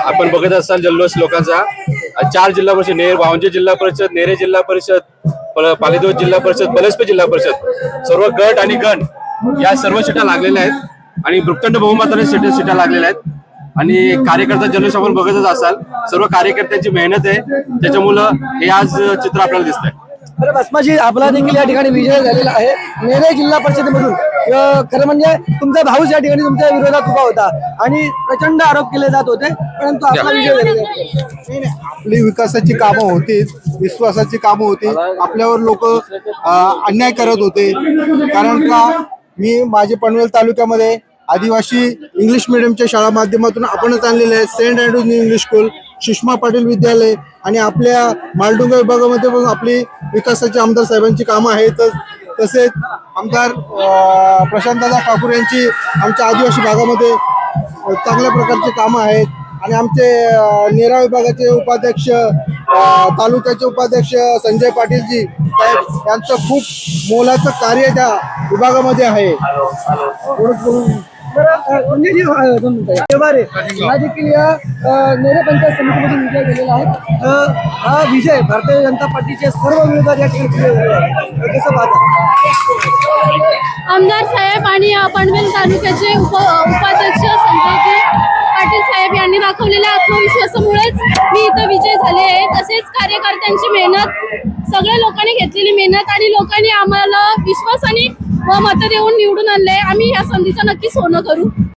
आपण बघत असाल जल्लोष लोकांचा 4 जिल्हा परिषद वावंजे जिल्हा परिषद, नेरे जिल्हा परिषद, पालीदोस जिल्हा परिषद, पलसपे जिल्हा परिषद सर्व गट आणि गण या सर्व सीटा लागलेल्या आहेत आणि भूखंड बहुमताने सीटा लागलेल्या आहेत आणि कार्यकर्ता जल्लोष आपण बघतच असाल. सर्व कार्यकर्त्यांची मेहनत आहे, त्याच्यामुळं हे आज चित्र आपल्याला दिसतंय. बरं भस्माजी, आपला देखील या ठिकाणी विजय झालेला आहे नेरे जिल्हा परिषदेमधून. खरं म्हणजे तुमचा भाऊच या ठिकाणी तुमच्या विरोधात उभा होता आणि प्रचंड आरोप केले जात होते, परंतु आपला विजय झालेला आहे. आपली विकासाची कामं होती, विश्वासाची कामं होती. आपल्यावर लोक अन्याय करत होते, कारण का मी माझे पनवेल तालुक्यामध्ये आदिवासी इंग्लिश मिडियमच्या शाळा माध्यमातून आपणच आणलेले आहे. Saint Andrews English school, Sushma Patil विद्यालय आणि आपल्या मालडुंगा विभागामध्ये पण आपली विकासाची आमदार साहेबांची कामं आहेत. तसेच आमदार प्रशांतदादा ठाकूर यांची आमच्या आदिवासी भागामध्ये चांगल्या प्रकारची कामं आहेत आणि आमचे नेरा विभागाचे उपाध्यक्ष, तालुक्याचे उपाध्यक्ष संजय पाटीलजी साहेब यांचं खूप मोलाचं कार्य त्या विभागामध्ये आहे. देखील या नेरे पंचायत समितीमधून विजय झालेला आहे. हा विजय भारतीय जनता पार्टीचे सर्व विरोधात या ठिकाणी विजय झाले आहे. कसं पाहता? आमदार साहेब आणि पनवेल तालुक्याचे उपाध्यक्ष संजयजी पाटील साहेब यांनी दाखवलेल्या आत्मविश्वासामुळेच मी इथं विजय झाले आहे. तसेच कार्यकर्त्यांची मेहनत, सगळ्या लोकांनी घेतलेली मेहनत आणि लोकांनी आम्हाला विश्वासाने व मत देऊन निवडून आणले. आम्ही या संधीचं नक्की सोनं करू.